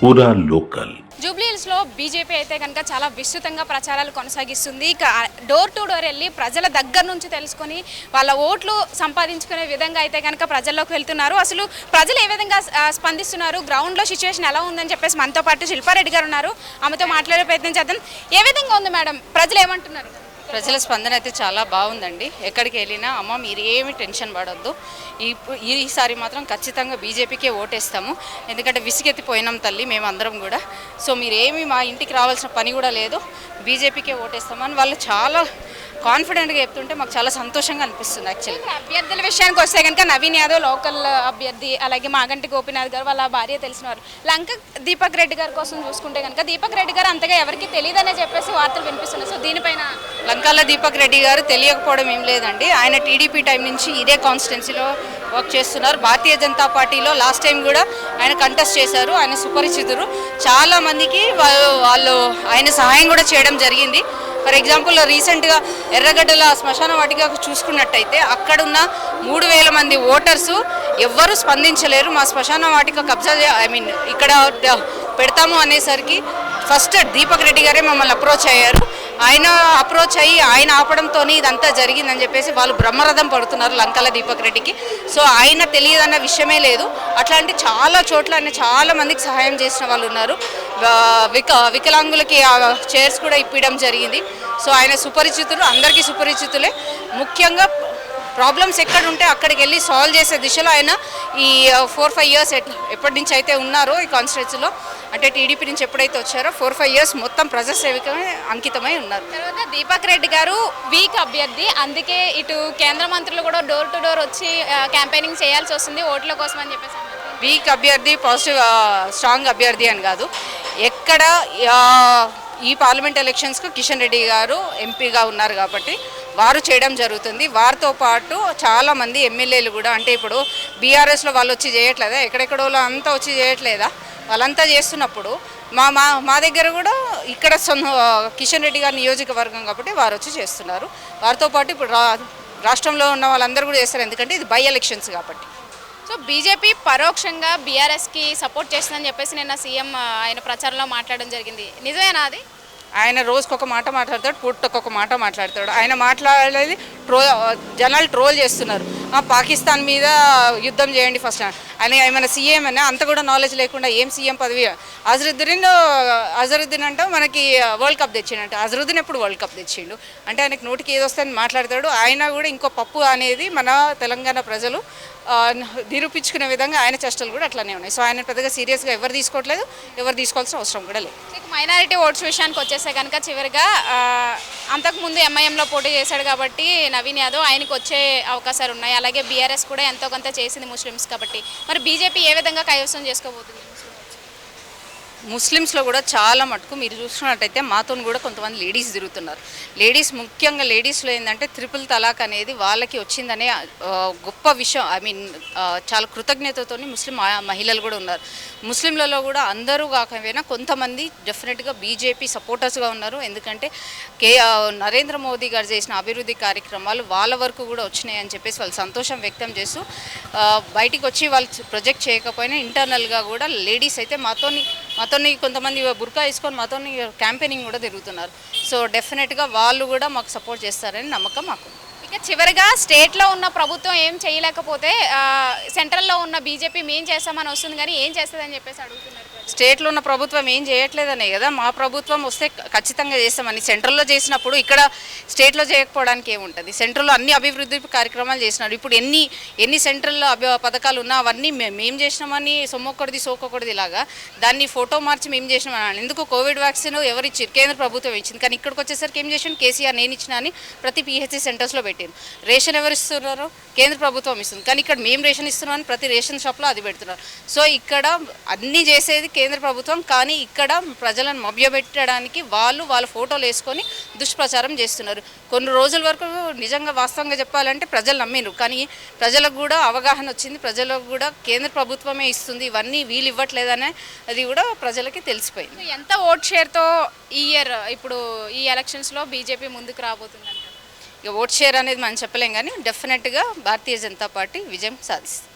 పూరా లోకల్. జూబ్లీహిల్స్ లో బీజేపీ అయితే కనుక చాలా విస్తృతంగా ప్రచారాలు కొనసాగిస్తుంది. ఇక డోర్ టు డోర్ వెళ్ళి ప్రజల దగ్గర నుంచి తెలుసుకొని వాళ్ళ ఓట్లు సంపాదించుకునే విధంగా అయితే కనుక ప్రజల్లోకి వెళ్తున్నారు. అసలు ప్రజలు ఏ విధంగా స్పందిస్తున్నారు, గ్రౌండ్ లో సిచ్యువేషన్ ఎలా ఉందని చెప్పేసి మనతో పాటు శిల్పారెడ్డి గారు ఉన్నారు. ఆమెతో మాట్లాడే ప్రయత్నం చేద్దాం. ఏ విధంగా ఉంది మేడం, ప్రజలు ఏమంటున్నారు? ప్రజల స్పందన అయితే చాలా బాగుందండి. ఎక్కడికి వెళ్ళినా అమ్మ మీరు ఏమి టెన్షన్ పడొద్దు, ఈసారి మాత్రం ఖచ్చితంగా బీజేపీకే ఓటేస్తాము, ఎందుకంటే విసిగెత్తిపోయినాం తల్లి మేమందరం కూడా. సో మీరేమి మా ఇంటికి రావాల్సిన పని కూడా లేదు, బీజేపీకే ఓటేస్తామని వాళ్ళు చాలా కాన్ఫిడెంట్గా చెప్తుంటే మాకు చాలా సంతోషంగా అనిపిస్తుంది. యాక్చువల్గా అభ్యర్థుల విషయానికి వస్తే కనుక నవీన్ యాదవ్ లోకల్ అభ్యర్థి, అలాగే మాగంటి గోపీనాథ్ గారు వాళ్ళ భార్య తెలిసినవారు. లంక దీపక్ రెడ్డి గారి కోసం చూసుకుంటే కనుక దీపక్ రెడ్డి గారు అంతగా ఎవరికి తెలియదనే చెప్పేసి వార్తలు వినిపిస్తున్నాయి. సో దీనిపైన లంకాల దీపక్ రెడ్డి గారు తెలియకపోవడం ఏం లేదండి. ఆయన టీడీపీ టైం నుంచి ఇదే కాన్స్టిట్యున్సీలో వర్క్ చేస్తున్నారు. భారతీయ జనతా పార్టీలో లాస్ట్ టైం కూడా ఆయన కంటెస్ట్ చేశారు. ఆయన సుపరిచితులు, చాలామందికి వాళ్ళు ఆయన సహాయం కూడా చేయడం జరిగింది. ఫర్ ఎగ్జాంపుల్ రీసెంట్గా ఎర్రగడ్డల శ్మశాన వాటిక చూసుకున్నట్టయితే అక్కడున్న 3000 మంది ఓటర్సు ఎవ్వరూ స్పందించలేరు. మా శ్మశాన వాటిక కబ్జా ఇక్కడ పెడతాము అనేసరికి ఫస్ట్ దీపక్ రెడ్డి గారే మమ్మల్ని అప్రోచ్ అయ్యారు. ఆయన అప్రోచ్ అయ్యి ఆయన ఆపడంతో ఇదంతా జరిగిందని చెప్పేసి వాళ్ళు బ్రహ్మరథం పడుతున్నారు లంకాల దీపక్ రెడ్డికి. సో ఆయన తెలియదన్న విషయమే లేదు. అట్లాంటి చాలా చోట్ల ఆయన చాలా మందికి సహాయం చేసిన వాళ్ళు ఉన్నారు. వికలాంగులకి చైర్స్ కూడా ఇప్పించడం జరిగింది. సో ఆయన సుపరిచితులు, అందరికీ సుపరిచితులే. ముఖ్యంగా ప్రాబ్లమ్స్ ఎక్కడ ఉంటే అక్కడికి వెళ్ళి సాల్వ్ చేసే దిశలో ఆయన ఈ 4-5 ఇయర్స్ ఎప్పటి నుంచి అయితే ఉన్నారో ఈ కాన్స్టిట్యున్సీలో, అంటే టీడీపీ నుంచి ఎప్పుడైతే వచ్చారో 4-5 ఇయర్స్ మొత్తం ప్రజాసేవకమే అంకితమై ఉన్నారు. తర్వాత దీపక్ రెడ్డి గారు వీక్ అభ్యర్థి, అందుకే ఇటు కేంద్ర మంత్రులు కూడా డోర్ టు డోర్ వచ్చి క్యాంపెయినింగ్ చేయాల్సి వస్తుంది ఓట్ల కోసం అని చెప్పేసి. వీక్ అభ్యర్థి, పాజిటివ్ స్ట్రాంగ్ అభ్యర్థి అని కాదు. ఎక్కడ ఈ పార్లమెంట్ ఎలక్షన్స్కు కిషన్ రెడ్డి గారు ఎంపీగా ఉన్నారు కాబట్టి వారు చేయడం జరుగుతుంది. వారితో పాటు చాలామంది ఎమ్మెల్యేలు కూడా, అంటే ఇప్పుడు బీఆర్ఎస్లో వాళ్ళు వచ్చి చేయట్లేదా, ఎక్కడెక్కడో అంతా వచ్చి చేయట్లేదా, వాళ్ళంతా చేస్తున్నప్పుడు మా దగ్గర కూడా ఇక్కడ కిషన్ రెడ్డి గారి నియోజకవర్గం కాబట్టి వారు వచ్చి చేస్తున్నారు. వారితో పాటు ఇప్పుడు రాష్ట్రంలో ఉన్న వాళ్ళందరూ కూడా చేస్తారు, ఎందుకంటే ఇది బై ఎలక్షన్స్ కాబట్టి. సో బీజేపీ పరోక్షంగా బీఆర్ఎస్కి సపోర్ట్ చేస్తుందని చెప్పేసి నిన్న సీఎం ఆయన ప్రచారంలో మాట్లాడడం జరిగింది. నిజమేనా అది? ఆయన రోజుకొక మాట మాట్లాడతాడు, పూటకొక మాట మాట్లాడతాడు. ఆయన మాట్లాడేది జనాలు ట్రోల్ చేస్తున్నారు, పాకిస్తాన్ మీద యుద్ధం చేయండి ఫస్ట్. ఆయన ఏమైనా సీఎం అయినా అంత కూడా నాలెడ్జ్ లేకుండా ఏం సీఎం పదవి. అజరుద్దీన్ అంటే మనకి వరల్డ్ కప్ తెచ్చిండంట. అజరుద్దీన్ ఎప్పుడు వరల్డ్ కప్ తెచ్చిండు అంటే ఆయనకు నోటికి ఏది వస్తే మాట్లాడతాడు. ఆయన కూడా ఇంకో పప్పు అనేది మన తెలంగాణ ప్రజలు నిరూపించుకునే విధంగా ఆయన చేష్టలు కూడా అట్లానే ఉన్నాయి. సో ఆయన పెద్దగా సీరియస్గా ఎవరు తీసుకోవట్లేదు, ఎవరు తీసుకోవాల్సిన అవసరం కూడా లేదు. మైనారిటీ ఓట్స్ విషయానికి వచ్చేస్తే కనుక చివరిగా అంతకుముందు ఎంఐఎంలో పోటీ చేశాడు కాబట్టి నవీన్ యాదవ్, ఆయనకు వచ్చే అవకాశాలు ఉన్నాయి. అలాగే బీఆర్ఎస్ కూడా ఎంతో కొంత చేసింది ముస్లిమ్స్ కాబట్టి. మరి బీజేపీ ఏ విధంగా కైవసం చేసుకోబోతుంది? ముస్లిమ్స్లో కూడా చాలా మటుకు మీరు చూసుకున్నట్టయితే మాతో కూడా కొంతమంది లేడీస్ తిరుగుతున్నారు. లేడీస్, ముఖ్యంగా లేడీస్లో ఏంటంటే ట్రిపుల్ తలాక్ అనేది వాళ్ళకి వచ్చిందనే గొప్ప విషయం. చాలా కృతజ్ఞతతో ముస్లిం మహిళలు కూడా ఉన్నారు. ముస్లింలలో కూడా అందరూ కాకపోయినా కొంతమంది డెఫినెట్గా బీజేపీ సపోర్టర్స్గా ఉన్నారు. ఎందుకంటే నరేంద్ర మోదీ గారు చేసిన అభివృద్ధి కార్యక్రమాలు వాళ్ళ వరకు కూడా వచ్చినాయి అని చెప్పేసి వాళ్ళు సంతోషం వ్యక్తం చేస్తూ బయటికి వచ్చి వాళ్ళు ప్రొజెక్ట్ చేయకపోయినా ఇంటర్నల్గా కూడా లేడీస్ అయితే మాతోని కొంతమంది బుర్కా వేసుకొని మాతోని క్యాంపెయినింగ్ కూడా తిరుగుతున్నారు. సో డెఫినెట్గా వాళ్ళు కూడా మాకు సపోర్ట్ చేస్తారని నమ్మకం మాకు. ఇక చివరిగా స్టేట్లో ఉన్న ప్రభుత్వం ఏం చేయలేకపోతే సెంట్రల్లో ఉన్న బీజేపీ మేం చేస్తామని వస్తుంది, కానీ ఏం చేస్తుందని చెప్పేసి అడుగుతున్నారు. స్టేట్లో ఉన్న ప్రభుత్వం ఏం చేయట్లేదనే కదా, మా ప్రభుత్వం వస్తే ఖచ్చితంగా చేస్తామని. సెంట్రల్లో చేసినప్పుడు ఇక్కడ స్టేట్లో చేయకపోవడానికి ఏముంటుంది? సెంట్రల్లో అన్ని అభివృద్ధి కార్యక్రమాలు చేసినారు. ఇప్పుడు ఎన్ని సెంట్రల్లో పథకాలు ఉన్నా అవన్నీ మేము చేసినామని సొమ్మొక్కడిది సోకొకడిది లాగా దాన్ని ఫోటో మార్చి మేము చేసినామని. ఎందుకు కోవిడ్ వ్యాక్సిన్ ఎవరు ఇచ్చారు? కేంద్ర ప్రభుత్వం ఇచ్చింది. కానీ ఇక్కడికి వచ్చేసరికి ఏం చేసాను, కేసీఆర్ నేను ఇచ్చిన అని ప్రతి పిహెచ్సి సెంటర్స్లో పెట్టాను. రేషన్ ఎవరు ఇస్తున్నారు? కేంద్ర ప్రభుత్వం ఇస్తుంది. కానీ ఇక్కడ మేము రేషన్ ఇస్తున్నాం అని ప్రతి రేషన్ షాప్లో అది పెడుతున్నారు. సో ఇక్కడ అన్నీ చేసేది కేంద్ర ప్రభుత్వం, కానీ ఇక్కడ ప్రజలను మభ్యపెట్టడానికి వాళ్ళ ఫోటోలు వేసుకొని దుష్ప్రచారం చేస్తున్నారు. కొన్ని రోజుల వరకు నిజంగా వాస్తవంగా చెప్పాలంటే ప్రజలు నమ్మిరు, కానీ ప్రజలకు కూడా అవగాహన వచ్చింది. ప్రజలకు కూడా కేంద్ర ప్రభుత్వమే ఇస్తుంది, ఇవన్నీ వీళ్ళు ఇవ్వట్లేదనే అది కూడా ప్రజలకి తెలిసిపోయింది. ఎంత ఓట్ షేర్తో ఈ ఇయర్ ఇప్పుడు ఈ ఎలక్షన్స్లో బీజేపీ ముందుకు రాబోతుందంట? ఇక ఓట్ షేర్ అనేది మనం చెప్పలేం, కానీ డెఫినెట్గా భారతీయ జనతా పార్టీ విజయం సాధిస్తుంది.